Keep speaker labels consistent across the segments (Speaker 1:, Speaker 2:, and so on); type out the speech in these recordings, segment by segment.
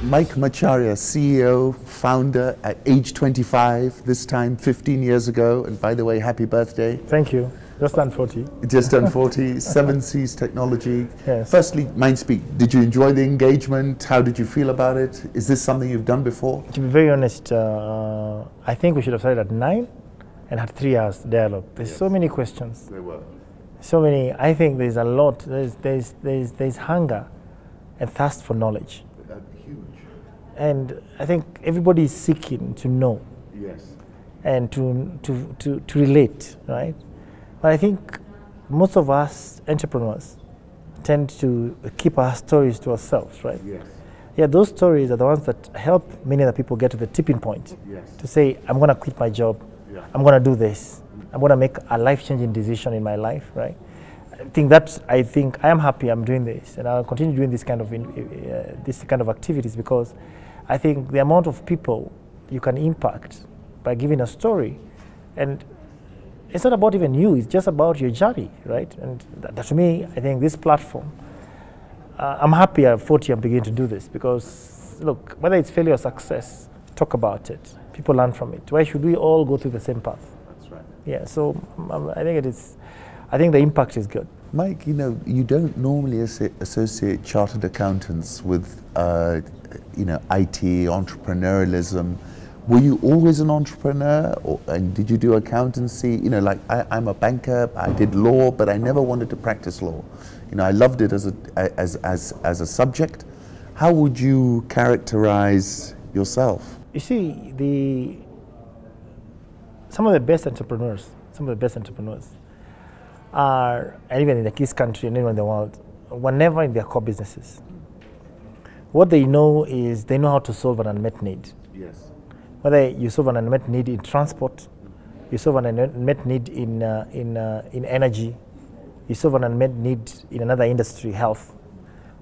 Speaker 1: Mike Macharia, CEO, founder at age 25, this time 15 years ago. And by the way, happy birthday.
Speaker 2: Thank you. Just turned 40.
Speaker 1: Just turned 40, 7 C's Technology.
Speaker 2: Yes.
Speaker 1: Firstly, Mindspeak, did you enjoy the engagement? How did you feel about it? Is this something you've done before?
Speaker 2: To be very honest, I think we should have started at 9 and had 3 hours dialogue. There's so many questions.
Speaker 1: There were.
Speaker 2: So many. I think there's a lot. There's hunger and thirst for knowledge.
Speaker 1: Huge.
Speaker 2: And I think everybody is seeking to know.
Speaker 1: Yes.
Speaker 2: And to relate, right? But I think most of us entrepreneurs tend to keep our stories to ourselves, right?
Speaker 1: Yes.
Speaker 2: Yeah, those stories are the ones that help many other people get to the tipping point.
Speaker 1: Yes.
Speaker 2: To say, I'm going to quit my job.
Speaker 1: Yeah.
Speaker 2: I'm going to do this. I'm going to make a life-changing decision in my life, right? I think I am happy I'm doing this, and I'll continue doing this kind of activities, because I think the amount of people you can impact by giving a story, and it's not about even you, it's just about your journey, right? And that to me, I think this platform, I'm happy at 40 I'm beginning to do this, because look, whether it's failure or success, talk about it. People learn from it. Why should we all go through the same path?
Speaker 1: That's right.
Speaker 2: Yeah, so I think the impact is good.
Speaker 1: Mike, you don't normally associate chartered accountants with, IT, entrepreneurialism. Were you always an entrepreneur, and did you do accountancy? I'm a banker, I did law, but I never wanted to practice law. I loved it as a subject. How would you characterize yourself?
Speaker 2: You see, some of the best entrepreneurs are, and even in this country and anywhere in the world, were never in their core businesses. What they know is they know how to solve an unmet need.
Speaker 1: Yes.
Speaker 2: Whether you solve an unmet need in transport, you solve an unmet need in energy, you solve an unmet need in another industry, health.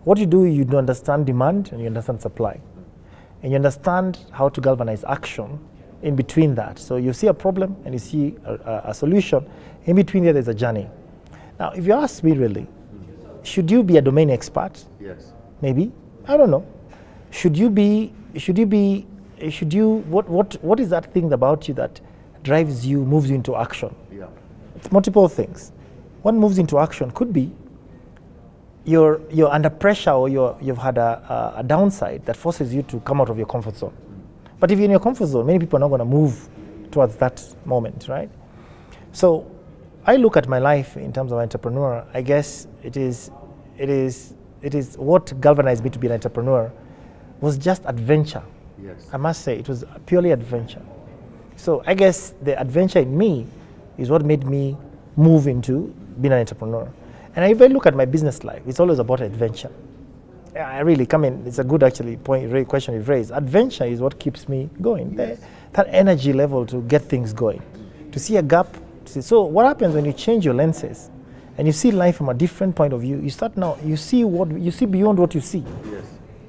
Speaker 2: What you do, you understand demand and you understand supply. And you understand how to galvanize action in between that. So you see a problem and you see a solution. In between there, there's a journey. Now, if you ask me really, should you be a domain expert?
Speaker 1: Yes.
Speaker 2: Maybe. I don't know. What is that thing about you that drives you, moves you into action?
Speaker 1: Yeah.
Speaker 2: It's multiple things. What moves into action could be you're under pressure, or you've had a downside that forces you to come out of your comfort zone. But if you're in your comfort zone, many people are not going to move towards that moment, right? So I look at my life in terms of entrepreneur. I guess it is what galvanized me to be an entrepreneur was just adventure.
Speaker 1: Yes.
Speaker 2: I must say, it was purely adventure. So I guess the adventure in me is what made me move into being an entrepreneur. And if I look at my business life, it's always about adventure. I really come in, it's a good question you've raised. Adventure is what keeps me going.
Speaker 1: Yes.
Speaker 2: That energy level to get things going, to see a gap. So what happens when you change your lenses and you see life from a different point of view, you see beyond what you see.
Speaker 1: Yes.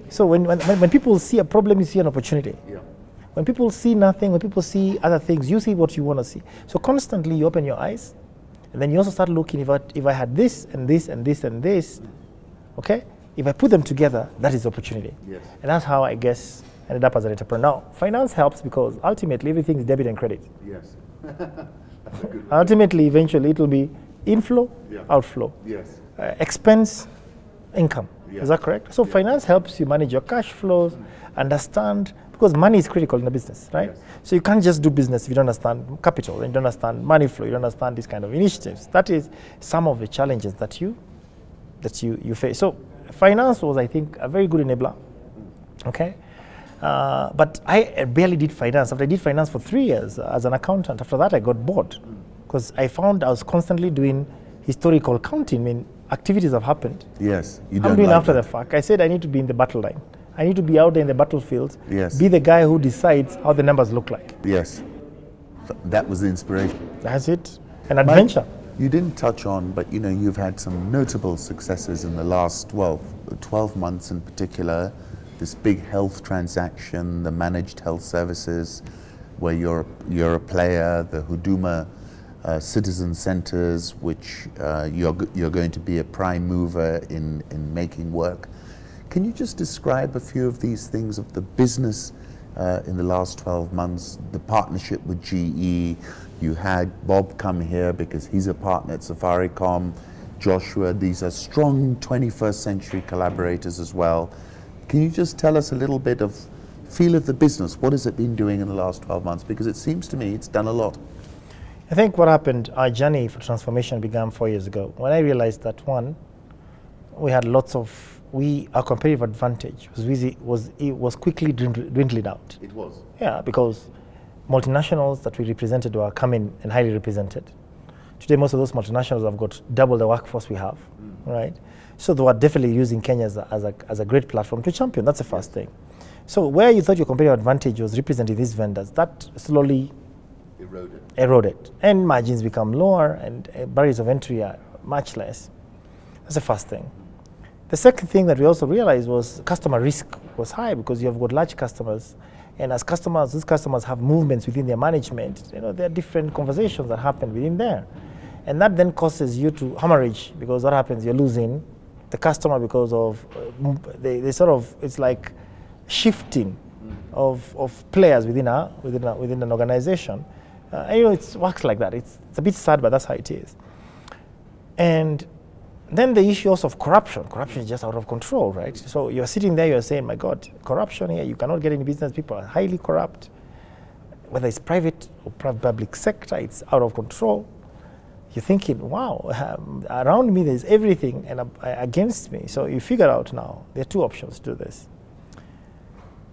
Speaker 2: So when people see a problem, you see an opportunity.
Speaker 1: Yeah.
Speaker 2: When people see nothing, when people see other things, you see what you want to see. So constantly you open your eyes, and then you also start looking, if I had this and this and this and this, okay? If I put them together, that is opportunity.
Speaker 1: Yes.
Speaker 2: And that's how I guess I ended up as an entrepreneur. Now, finance helps because ultimately everything is debit and credit.
Speaker 1: Yes. That's a good one.
Speaker 2: Ultimately, eventually, it will be inflow,
Speaker 1: Yeah.
Speaker 2: outflow,
Speaker 1: Yes.
Speaker 2: Expense, income.
Speaker 1: Yeah.
Speaker 2: Is that correct? So finance helps you manage your cash flows, understand, because money is critical in a business, right?
Speaker 1: Yes.
Speaker 2: So you can't just do business if you don't understand capital, and you don't understand money flow, you don't understand these kind of initiatives. That is some of the challenges that you face. So finance was, I think, a very good enabler. Okay. But I barely did finance. After I did finance for 3 years as an accountant, after that I got bored, because I found I was constantly doing historical counting. I mean, activities have happened.
Speaker 1: Yes.
Speaker 2: I'm doing after the fact. I said I need to be in the battle line. I need to be out there in the battlefield.
Speaker 1: Yes.
Speaker 2: Be the guy who decides how the numbers look like.
Speaker 1: Yes. That was the inspiration.
Speaker 2: That's it. An adventure.
Speaker 1: Mike, you didn't touch on, but you've had some notable successes in the last 12 months in particular. This big health transaction, the managed health services, where you're a player, the Huduma citizen centers, which you're going to be a prime mover in making work. Can you just describe a few of these things of the business in the last 12 months, the partnership with GE? You had Bob come here because he's a partner at Safaricom, Joshua, these are strong 21st century collaborators as well. Can you just tell us a little bit of feel of the business? What has it been doing in the last 12 months? Because it seems to me it's done a lot.
Speaker 2: I think what happened, our journey for transformation began 4 years ago when I realized that one, we had lots of, our competitive advantage was quickly dwindling out.
Speaker 1: It was?
Speaker 2: Yeah, because multinationals that we represented were coming and highly represented. Today, most of those multinationals have got double the workforce we have, right? So they were definitely using Kenya as a great platform to champion. That's the first thing. So where you thought your competitive advantage was representing these vendors, that slowly eroded. And margins become lower and barriers of entry are much less. That's the first thing. The second thing that we also realized was customer risk was high because you have got large customers. And as customers, these customers have movements within their management. You know, there are different conversations that happen within there. And that then causes you to hemorrhage because what happens, you're losing the customer because of, they sort of, it's like shifting of players within an organization. And you know, it works like that. It's a bit sad, but that's how it is. And then the issue also of corruption. Corruption is just out of control, right? So you're sitting there, you're saying, my God, corruption here, you cannot get any business, people are highly corrupt. Whether it's private or public sector, it's out of control. You're thinking, wow, around me there's everything and against me. So you figure out now, there are two options to do this.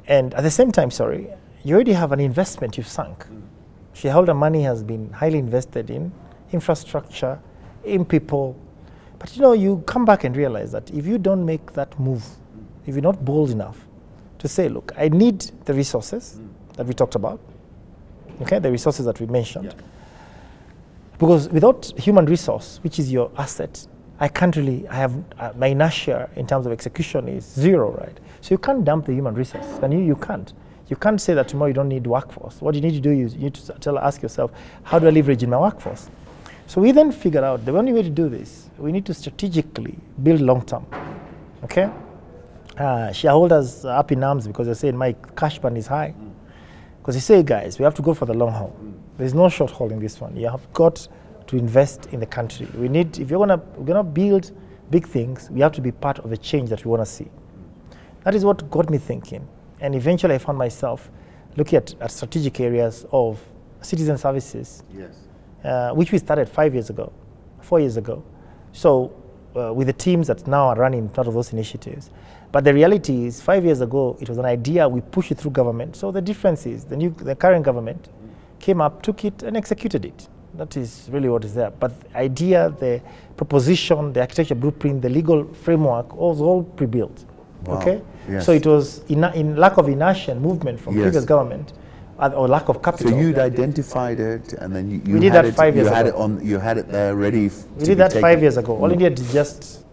Speaker 2: And at the same time, sorry, you already have an investment you've sunk. Shareholder money has been highly invested in infrastructure, in people. But you know, you come back and realize that if you don't make that move, if you're not bold enough to say, look, I need the resources that we talked about, okay, the resources that we mentioned. Yeah. Because without human resource, which is your asset, I can't really, I have, my inertia in terms of execution is zero, right? So you can't dump the human resource, and you can't. You can't say that tomorrow you don't need workforce. What you need to do is you need to ask yourself, how do I leverage in my workforce? So we then figured out the only way to do this, we need to strategically build long-term, okay? Shareholders are up in arms because they're saying my cash burn is high. Because they say, guys, we have to go for the long haul. There's no short haul in this one. You have got to invest in the country. We need, if we're gonna build big things, we have to be part of the change that we want to see. That is what got me thinking. And eventually I found myself looking at strategic areas of citizen services, which we started 4 years ago. So with the teams that now are running part of those initiatives. But the reality is 5 years ago, it was an idea, we pushed it through government. So the difference is the current government came up, took it and executed it. That is really what is there. But the idea, the proposition, the architecture blueprint, the legal framework was all pre-built. Wow. Okay? Yes. So it was in lack of inertia and movement from previous government or lack of capital.
Speaker 1: So you'd identified it and then you
Speaker 2: we did that 5 years ago.
Speaker 1: You had it there ready
Speaker 2: We did that 5 years ago. All you needed is just,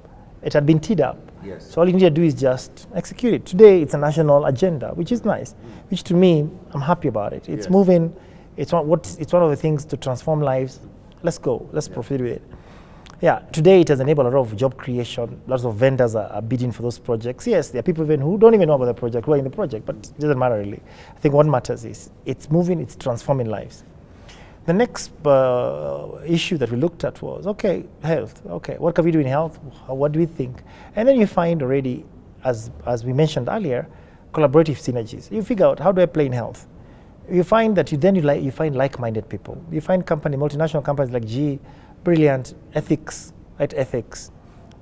Speaker 2: it had been teed up.
Speaker 1: Yes.
Speaker 2: So all you need to do is just execute it. Today it's a national agenda, which is nice, which to me, I'm happy about it. It's moving, it's one of the things to transform lives. Let's go, let's proceed with it. Yeah, today it has enabled a lot of job creation. Lots of vendors are bidding for those projects. Yes, there are people even who don't even know about the project, who are in the project, but it doesn't matter really. I think what matters is it's moving, it's transforming lives. The next issue that we looked at was, okay, health. Okay, what can we do in health? What do we think? And then you find already, as we mentioned earlier, collaborative synergies. You figure out, how do I play in health? You find that you find like-minded people. You find multinational companies like GE, brilliant, ethics, right? Ethics.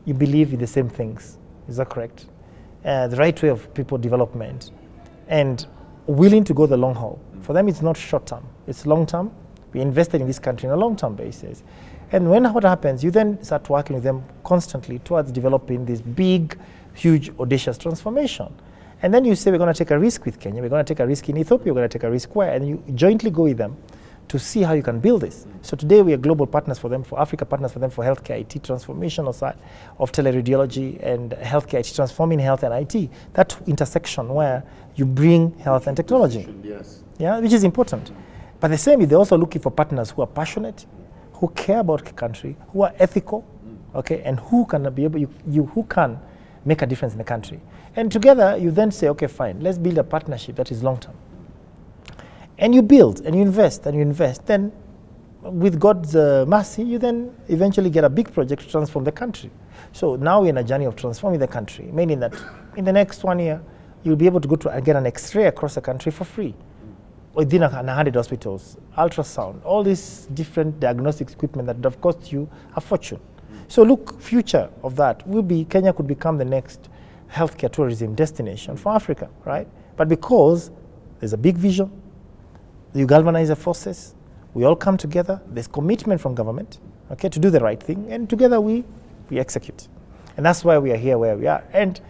Speaker 2: You believe in the same things. Is that correct? The right way of people development, and willing to go the long haul. For them, it's not short term; it's long term. We invested in this country on a long term basis, and what happens? You then start working with them constantly towards developing this big, huge, audacious transformation. And then you say, we're going to take a risk with Kenya, we're going to take a risk in Ethiopia, we're going to take a risk where, and you jointly go with them to see how you can build this. So today we are global partners for them, for Africa partners for them, for healthcare IT transformation of teleradiology and healthcare IT, transforming health and IT. That intersection where you bring health and technology. Yes. Yeah, which is important. But the same, they're also looking for partners who are passionate, who care about the country, who are ethical, okay, and who can be able, who can make a difference in the country. And together, you then say, okay, fine, let's build a partnership that is long-term. And you build, and you invest, and you invest. Then, with God's mercy, you then eventually get a big project to transform the country. So now we're in a journey of transforming the country, meaning that in the next 1 year, you'll be able to go to and get an X-ray across the country for free. Within 100 hospitals, ultrasound, all these different diagnostics equipment that would have cost you a fortune. So look, future of that will be Kenya could become the next healthcare tourism destination for Africa, right? But because there's a big vision, you galvanize the forces, we all come together, there's commitment from government, okay, to do the right thing, and together we execute. And that's why we are here where we are. And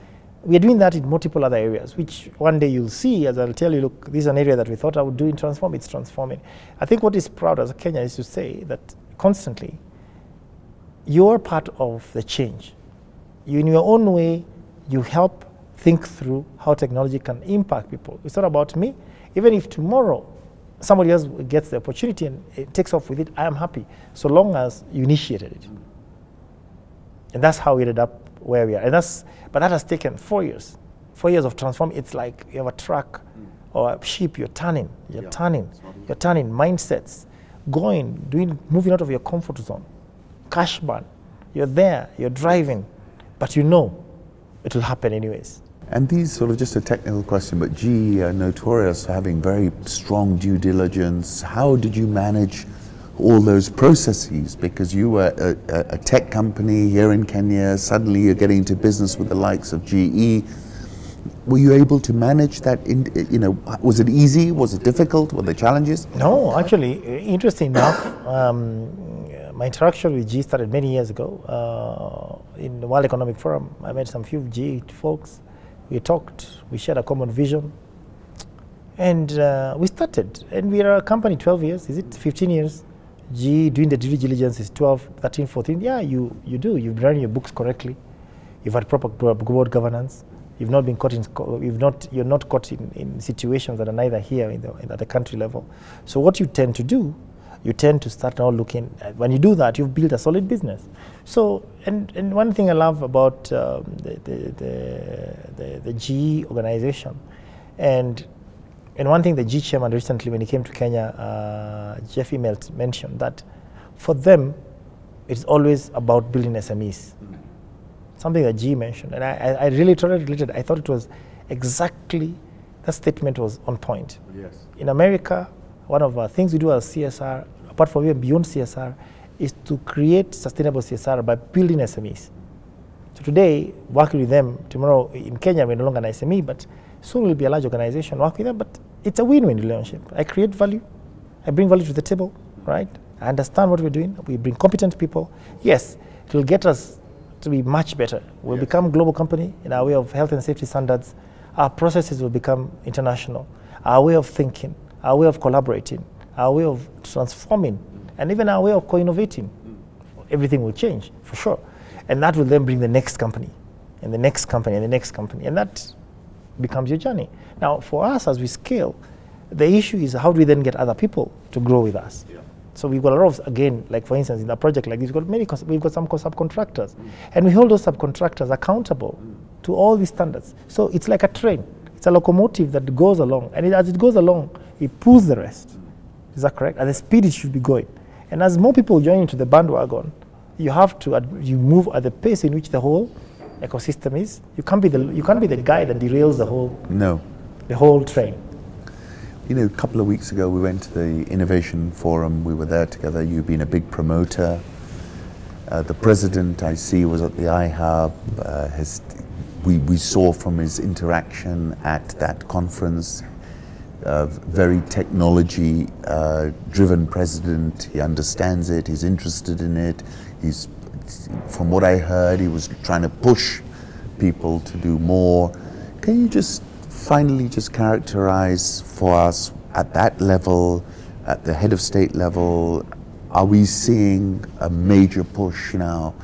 Speaker 2: we are doing that in multiple other areas, which one day you'll see, as I'll tell you, look, this is an area that we thought I would do in Transform, it's transforming. I think what is proud as a Kenyan is to say that constantly, you're part of the change. You, in your own way, you help think through how technology can impact people. It's not about me. Even if tomorrow somebody else gets the opportunity and it takes off with it, I am happy, so long as you initiated it. And that's how we ended up where we are. And but that has taken 4 years. 4 years of transform. It's like you have a truck or a ship, you're turning, mindsets, moving out of your comfort zone. Cash burn. You're there, you're driving, but you know it will happen anyways.
Speaker 1: And these sort of just a technical question, but GE are notorious for having very strong due diligence. How did you manage all those processes? Because you were a tech company here in Kenya, suddenly you're getting into business with the likes of GE. Were you able to manage that? Was it easy? Was it difficult? Were there challenges?
Speaker 2: No, actually, interesting enough, my interaction with GE started many years ago in the World Economic Forum. I met some few GE folks. We talked, we shared a common vision, and we started. And we are a company 12 years, is it 15 years? GE doing the due diligence is 12, 13, 14. Yeah, you do. You've run your books correctly. You've had proper board governance. You've not been caught in. You're not caught in situations that are neither here at the country level. So what you tend to do, you tend to start now looking. When you do that, you've built a solid business. So and one thing I love about the GE organization, and one thing the GE chairman recently, when he came to Kenya, Jeff Immelt mentioned that for them, it's always about building SMEs. Something that GE mentioned, and I really related. I thought it was exactly, that statement was on point.
Speaker 1: Yes.
Speaker 2: In America, one of the things we do as CSR, apart from even beyond CSR, is to create sustainable CSR by building SMEs. So today, working with them, tomorrow in Kenya, we're no longer an SME, but soon we'll be a large organization, work with them, but it's a win-win relationship. I create value, I bring value to the table, right? I understand what we're doing, we bring competent people. Yes, it will get us to be much better. We'll become a global company in our way of health and safety standards. Our processes will become international. Our way of thinking, our way of collaborating, our way of transforming, and even our way of co-innovating. Everything will change, for sure. And that will then bring the next company, and the next company, and the next company, and that becomes your journey. Now, for us, as we scale, the issue is how do we then get other people to grow with us? Yeah. So we've got a lot of, again, like for instance, in a project like this, we've got some subcontractors, and we hold those subcontractors accountable to all these standards. So it's like a train. It's a locomotive that goes along, and as it goes along, it pulls the rest. Is that correct? At the speed it should be going. And as more people join into the bandwagon, you have to you move at the pace in which the whole ecosystem is. You can't be the guy that derails the whole train.
Speaker 1: You know, a couple of weeks ago we went to the Innovation Forum. We were there together. You've been a big promoter. The president, I see, was at the iHub. We saw from his interaction at that conference, very technology-driven president. He understands it. He's interested in it. From what I heard, he was trying to push people to do more. Can you just finally just characterize for us at that level, at the head of state level, are we seeing a major push now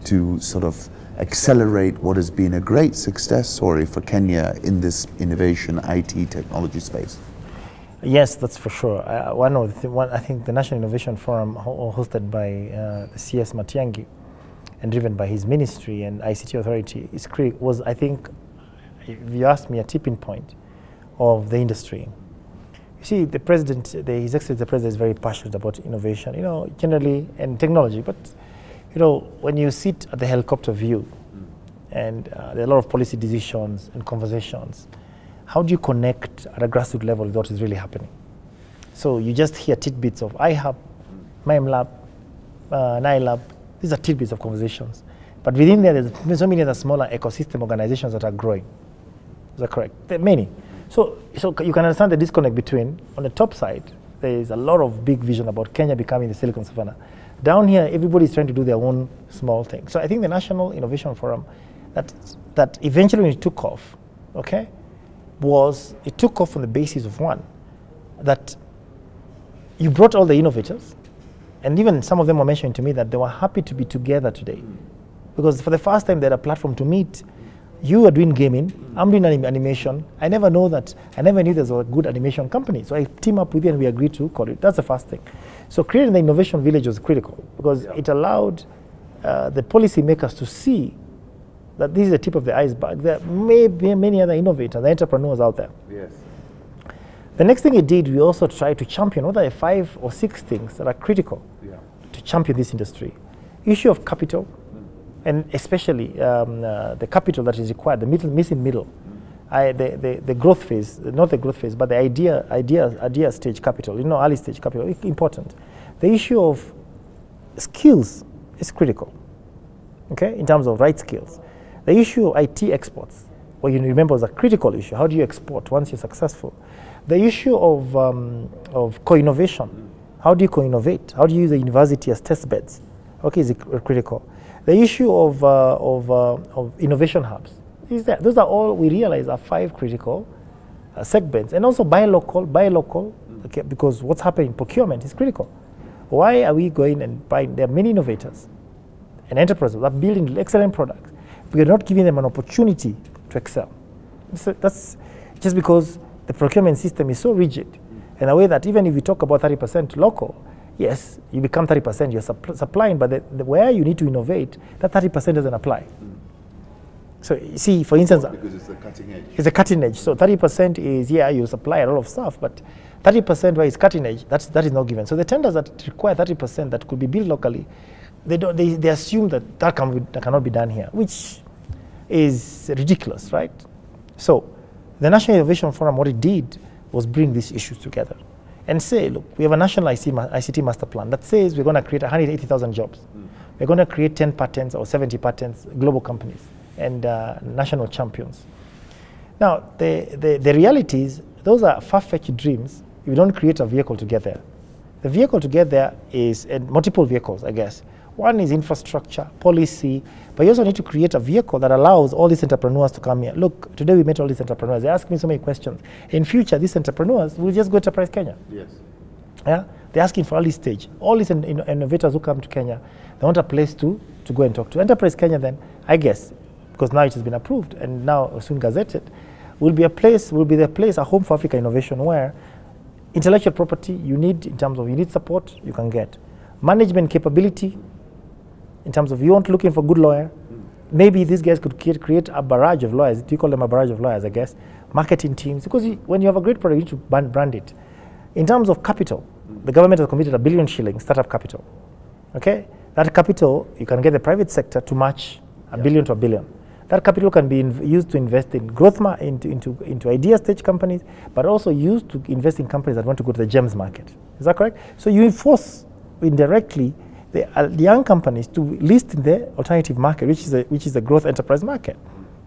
Speaker 1: to sort of accelerate what has been a great success story for Kenya in this innovation IT technology space?
Speaker 2: Yes, that's for sure. I think the National Innovation Forum hosted by the CS Matiang'i and driven by his ministry and ICT authority was, I think, if you ask me, a tipping point of the industry. You see, the president, His Excellency the President is very passionate about innovation, you know, generally, and technology. But, you know, when you sit at the helicopter view, and there are a lot of policy decisions and conversations, how do you connect at a grassroots level with what is really happening? So you just hear tidbits of iHub, MIMLab, NILab. These are tidbits of conversations. But within there, there's so many other smaller ecosystem organizations that are growing. Is that correct? There are many. So you can understand the disconnect between, on the top side, there is a lot of big vision about Kenya becoming the Silicon Savannah. Down here, everybody's trying to do their own small thing. So I think the National Innovation Forum, that eventually when it took off, okay, it took off on the basis of one, that you brought all the innovators, and even some of them were mentioning to me that they were happy to be together today. Because for the first time, they had a platform to meet. You are doing gaming, I'm doing animation. I never knew there's a good animation company. So I team up with you and we agreed to call it. That's the first thing. So creating the innovation village was critical because it allowed the policymakers to see that this is the tip of the iceberg. There may be many other innovators, entrepreneurs out there. Yes. The next thing it did, we also tried to champion what are the 5 or 6 things that are critical to champion this industry. Issue of capital, and especially the capital that is required, the missing middle, the growth phase, not the growth phase, but the idea stage capital, you know, early stage capital, important. The issue of skills is critical, okay, in terms of right skills. The issue of IT exports, well, you remember, was a critical issue. How do you export once you're successful? The issue of co-innovation. How do you co-innovate? How do you use the university as test beds? Okay, is critical. The issue of innovation hubs is there. Those are all, we realize, are 5 critical segments. And also buy local, okay, because what's happening in procurement is critical. Why are we going and buying? There are many innovators and enterprises that are building excellent products. We are not giving them an opportunity to excel. So that's just because the procurement system is so rigid in a way that even if you talk about 30% local, yes, you become 30%, you're supplying, but where you need to innovate, that 30% doesn't apply. So you see, for instance,
Speaker 1: because it's the cutting edge.
Speaker 2: It's a cutting edge. So 30% is, yeah, you supply a lot of stuff, but 30% where it's cutting edge, that is not given. So the tenders that require 30% that could be built locally, they assume that cannot be done here, which is ridiculous, right? So the National Innovation Forum, what it did was bring these issues together and say, look, we have a national ICT master plan that says we're going to create 180,000 jobs. We're going to create 10 patents or 70 patents, global companies, and national champions. Now, the reality is, those are far-fetched dreams if you don't create a vehicle to get there. The vehicle to get there is multiple vehicles, I guess. One is infrastructure, policy, but you also need to create a vehicle that allows all these entrepreneurs to come here. Look, today we met all these entrepreneurs. They ask me so many questions. In future, these entrepreneurs will just go to Enterprise Kenya. Yes. Yeah? They're asking for early stage. All these innovators who come to Kenya, they want a place to go and talk to. Enterprise Kenya then, I guess, because now it has been approved and now soon gazetted, will be a home for Africa innovation where intellectual property you need support, you can get. Management capability, in terms of you aren't looking for good lawyer, maybe these guys could create a barrage of lawyers. Do you call them a barrage of lawyers, I guess? Marketing teams, because when you have a great product, you need to brand it. In terms of capital, the government has committed 1 billion shillings startup capital. Okay, that capital you can get the private sector to match a billion to 1 billion. That capital can be used to invest in growth into idea stage companies, but also used to invest in companies that want to go to the GEMS market. Is that correct? So you enforce indirectly the young companies to list in the alternative market, which is the growth enterprise market.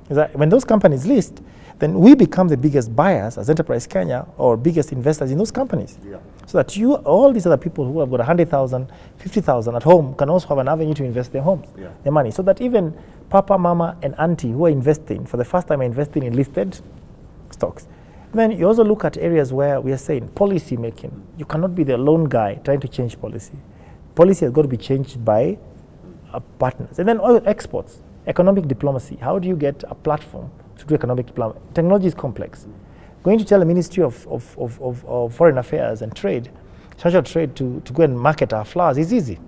Speaker 2: Is that when those companies list, then we become the biggest buyers as Enterprise Kenya or biggest investors in those companies. Yeah. So that all these other people who have got 100,000, 50,000 at home can also have an avenue to invest their homes, their money. So that even Papa, Mama, and Auntie who are investing for the first time are investing in listed stocks. Then you also look at areas where we are saying policy making. You cannot be the lone guy trying to change policy. Policy has got to be changed by partners. And then oil exports, economic diplomacy. How do you get a platform to do economic diplomacy? Technology is complex. Going to tell the Ministry of Foreign Affairs and Trade, International Trade, to go and market our flowers is easy.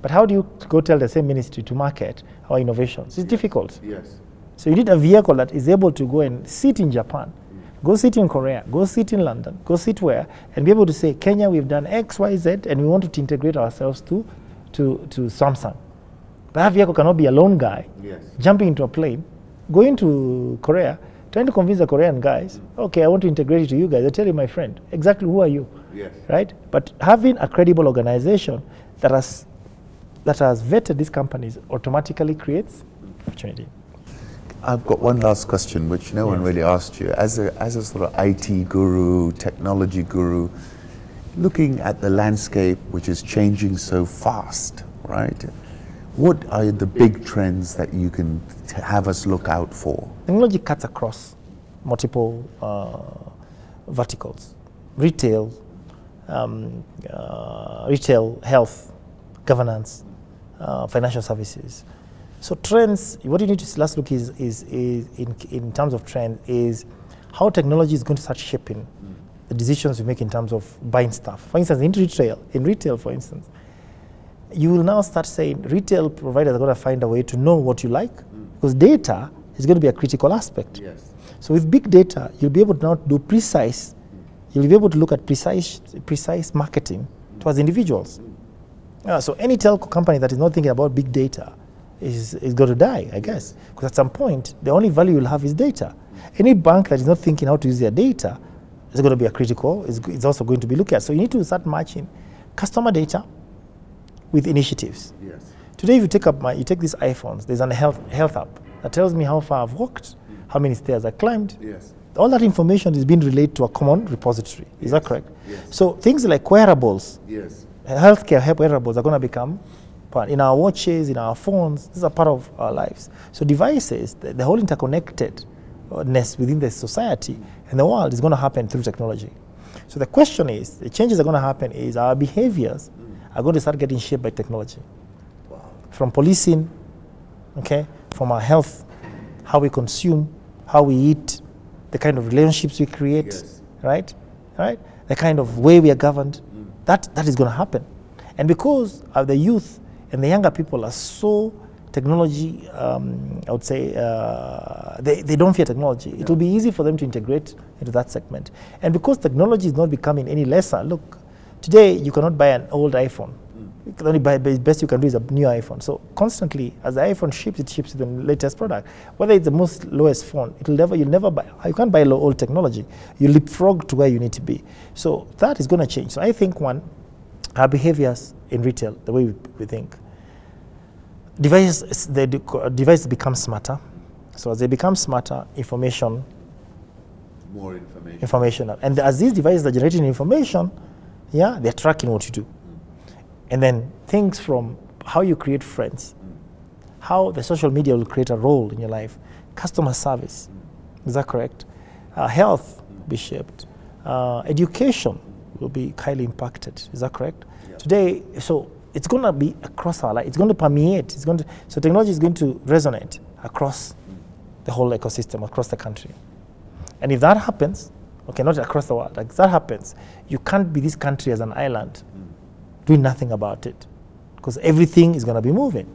Speaker 2: But how do you go tell the same ministry to market our innovations? It's difficult.
Speaker 1: Yes.
Speaker 2: So you need a vehicle that is able to go and sit in Japan, go sit in Korea, go sit in London, go sit where, and be able to say, Kenya, we've done X, Y, Z, and we want to integrate ourselves to Samsung. But that vehicle cannot be a lone guy jumping into a plane, going to Korea, trying to convince the Korean guys, okay, I want to integrate it to you guys. I tell you, my friend, exactly who are you?
Speaker 1: Yes.
Speaker 2: Right? But having a credible organization that has vetted these companies automatically creates opportunity.
Speaker 1: I've got one last question, which no one really asked you. As a sort of IT guru, technology guru, looking at the landscape which is changing so fast, right? What are the big trends that you can have us look out for?
Speaker 2: Technology cuts across multiple verticals: retail, health, governance, financial services. So trends, what you need to last look is in terms of trend is how technology is going to start shaping the decisions you make in terms of buying stuff. For instance, in retail, for instance, you will now start saying retail providers are going to find a way to know what you like, because data is going to be a critical aspect.
Speaker 1: Yes.
Speaker 2: So with big data, you'll be able to now do precise, you'll be able to look at precise marketing towards individuals. So any telco company that is not thinking about big data is going to die, I guess, because at some point, the only value you'll have is data. Any bank that is not thinking how to use their data is going to be a critical, it's also going to be looked at. So you need to start matching customer data with initiatives.
Speaker 1: Yes.
Speaker 2: Today, if you take these iPhones, there's a health app that tells me how far I've walked, how many stairs I climbed.
Speaker 1: Yes.
Speaker 2: All that information is being relayed to a common repository. Is that correct?
Speaker 1: Yes.
Speaker 2: So things like wearables,
Speaker 1: Yes.
Speaker 2: healthcare wearables are going to become part in our watches, in our phones. These are part of our lives. So devices, the whole interconnectedness within the society and the world is going to happen through technology. So the question is, the changes are going to happen is our behaviors are going to start getting shaped by technology.
Speaker 1: Wow.
Speaker 2: From policing, okay, from our health, how we consume, how we eat, the kind of relationships we create,
Speaker 1: Yes.
Speaker 2: right? The kind of way we are governed, that is going to happen. And because the youth and the younger people are so technology, I would say, they don't fear technology. It will be easy for them to integrate into that segment. And because technology is not becoming any lesser, look, today you cannot buy an old iPhone. You can only buy, the best you can do is a new iPhone. So constantly, as the iPhone ships, it ships the latest product. Whether it's the most lowest phone, you'll never buy, you can't buy old technology. You leapfrog to where you need to be. So that is going to change. So I think our behaviors in retail, the way we think, devices become smarter. So as they become smarter,
Speaker 1: More information.
Speaker 2: And as these devices are generating information, they're tracking what you do. And then things from how you create friends, how the social media will create a role in your life, customer service, is that correct? Health will be shaped. Education will be highly impacted, is that correct?
Speaker 1: Yeah.
Speaker 2: Today, so it's going to be across our life, it's going to permeate, so technology is going to resonate across the whole ecosystem, across the country. And if that happens, okay, not across the world, like if that happens, you can't be this country as an island doing nothing about it, because everything is going to be moving.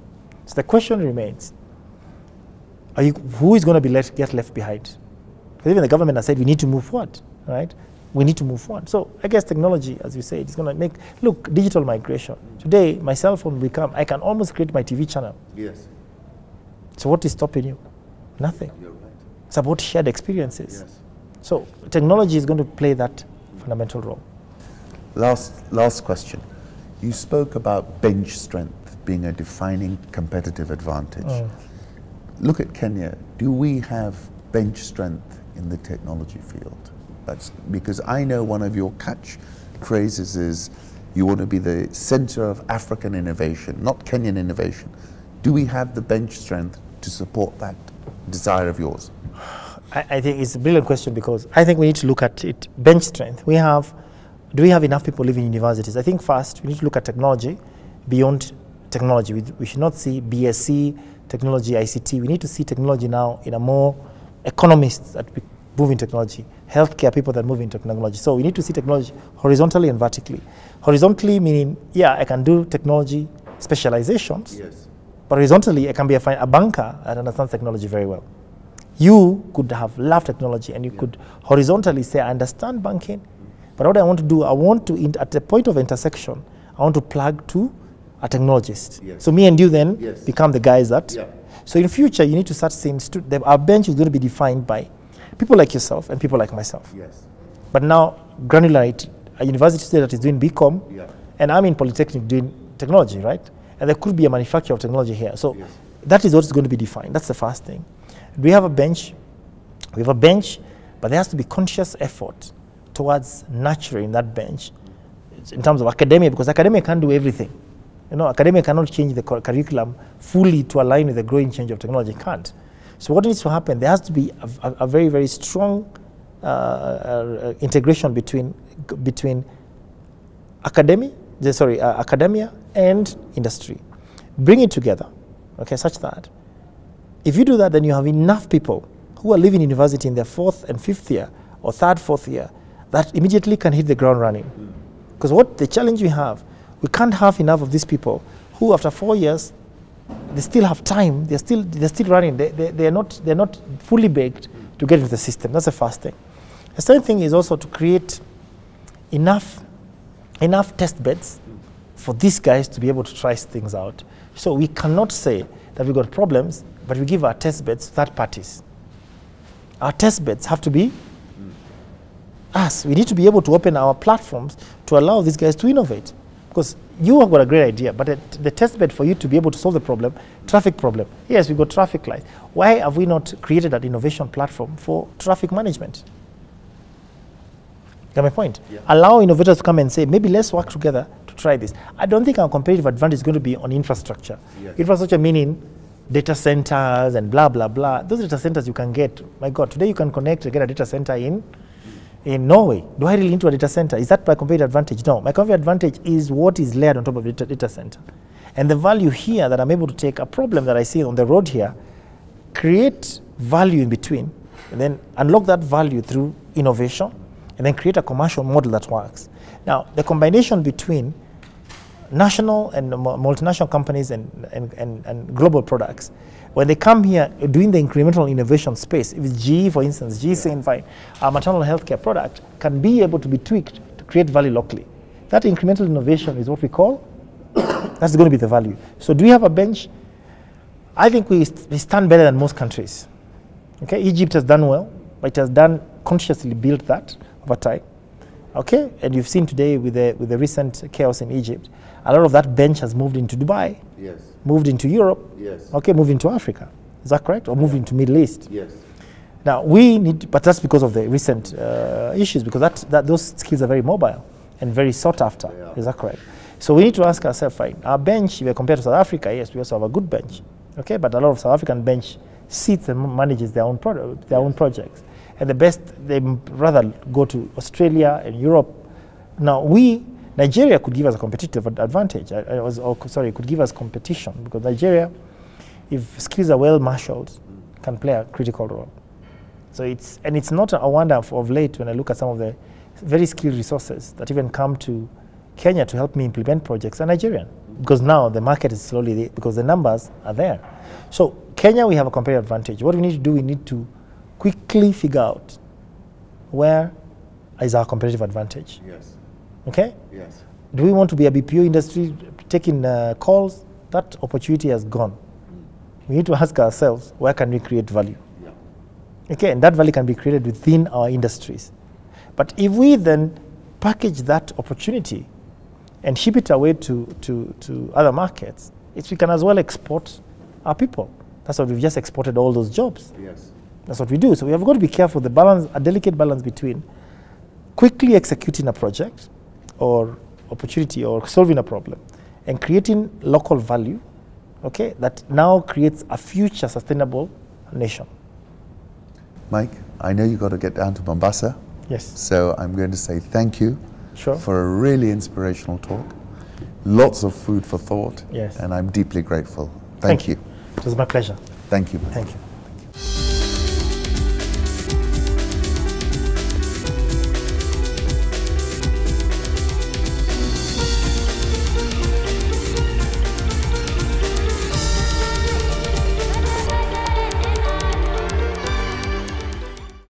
Speaker 2: So the question remains, who is going to get left behind? Because even the government has said we need to move forward, right? We need to move forward. So I guess technology, as you said, is going to look, digital migration. Today, my cell phone I can almost create my TV channel.
Speaker 1: Yes.
Speaker 2: So what is stopping you? Nothing.
Speaker 1: You're right.
Speaker 2: It's about shared experiences.
Speaker 1: Yes.
Speaker 2: So technology is going to play that fundamental role.
Speaker 1: Last question. You spoke about bench strength being a defining competitive advantage. Look at Kenya. Do we have bench strength in the technology field? That's because I know one of your catch phrases is you want to be the center of African innovation, not Kenyan innovation. Do we have the bench strength to support that desire of yours?
Speaker 2: I think it's a brilliant question, because I think we need to look at it. Bench strength. Do we have enough people living in universities? I think first we need to look at technology beyond technology. We should not see BSc, technology, ICT. We need to see technology now in a more economists that move in technology, healthcare people that move in technology. So we need to see technology horizontally and vertically. Horizontally meaning, I can do technology specializations.
Speaker 1: Yes.
Speaker 2: But horizontally, I can be a banker that understands technology very well. You could have loved technology, and you could horizontally say, I understand banking, but what I want to do, I want to, at the point of intersection, I want to plug to a technologist.
Speaker 1: Yes.
Speaker 2: So me and you then
Speaker 1: Yes.
Speaker 2: become the guys that.
Speaker 1: Yeah.
Speaker 2: So in future, you need to start seeing, our bench is going to be defined by people like yourself and people like myself.
Speaker 1: Yes.
Speaker 2: But now, granularity, a university student that is doing BCom,
Speaker 1: Yeah.
Speaker 2: and I'm in Polytechnic doing technology, right? And there could be a manufacturer of technology here. So
Speaker 1: Yes.
Speaker 2: that is what's going to be defined. That's the first thing. We have a bench. We have a bench, but there has to be conscious effort towards nurturing that bench in terms of academia, because academia can't do everything. You know, academia cannot change the curriculum fully to align with the growing change of technology. It can't. So what needs to happen? There has to be a very, very strong integration between academia and industry. Bring it together, okay, such that if you do that, then you have enough people who are leaving university in their 4th and 5th year or 3rd, 4th year that immediately can hit the ground running. Because what the challenge we have, we can't have enough of these people who after 4 years, they still have time, they're still running, they're not fully baked to get into the system. That's the first thing. The second thing is also to create enough test beds for these guys to be able to try things out. So we cannot say that we've got problems, but we give our test beds to third parties. Our test beds have to be us. We need to be able to open our platforms to allow these guys to innovate. Because you have got a great idea, but the test bed for you to be able to solve the problem, traffic problem. Yes, we've got traffic lights. Why have we not created an innovation platform for traffic management? Got my point? Yeah. Allow innovators to come and say, maybe let's work together to try this. I don't think our competitive advantage is going to be on infrastructure. Yes. Infrastructure meaning data centers and blah, blah, blah. Those data centers you can get, my God, today you can connect to get a data center in Norway. Do I really need a data center? Is that my competitive advantage? No, my competitive advantage is what is layered on top of the data center. And the value here that I'm able to take a problem that I see on the road here, create value in between, and then unlock that value through innovation, and then create a commercial model that works. Now, the combination between national and multinational companies and global products, when they come here doing the incremental innovation space, if it's GE, for instance, GE saying, fine, our maternal healthcare product can be able to be tweaked to create value locally. That incremental innovation is what we call, that's going to be the value. So do we have a bench? I think we stand better than most countries. Okay, Egypt has done well, but it has done consciously built that over time. Okay, and you've seen today with the recent chaos in Egypt, a lot of that bench has moved into Dubai,
Speaker 1: yes,
Speaker 2: moved into Europe,
Speaker 1: yes,
Speaker 2: okay, moved into Africa. Is that correct? Or moved into Middle East?
Speaker 1: yes.
Speaker 2: Now we need, but that's because of the recent issues, because those skills are very mobile and very sought after. Is that correct? So we need to ask ourselves, fine, our bench, if we compare to South Africa, yes, we also have a good bench, okay, but a lot of South African bench sits and manages their own own projects. And the best, they rather go to Australia and Europe. Now Nigeria could give us a competitive advantage. Could give us competition, because Nigeria, if skills are well marshaled, can play a critical role. So it's not a wonder of late when I look at some of the very skilled resources that even come to Kenya to help me implement projects are Nigerian, because now the market is slowly there, because the numbers are there. So Kenya, we have a competitive advantage. What we need to do, we need to quickly figure out where is our competitive advantage.
Speaker 1: Yes.
Speaker 2: Okay?
Speaker 1: Yes.
Speaker 2: Do we want to be a BPO industry taking calls? That opportunity has gone. We need to ask ourselves, where can we create value?
Speaker 1: Yeah.
Speaker 2: Okay, and that value can be created within our industries. But if we then package that opportunity and ship it away to other markets, we can as well export our people. That's why we've just exported all those jobs.
Speaker 1: Yes.
Speaker 2: That's what we do. So we have got to be careful, the balance, a delicate balance between quickly executing a project or opportunity or solving a problem and creating local value, okay, that now creates a future sustainable nation.
Speaker 1: Mike, I know you've got to get down to Mombasa.
Speaker 2: Yes.
Speaker 1: So I'm going to say thank you for a really inspirational talk. Lots of food for thought.
Speaker 2: Yes.
Speaker 1: And I'm deeply grateful. Thank you.
Speaker 2: It was my pleasure.
Speaker 1: Thank you.
Speaker 2: Thank you.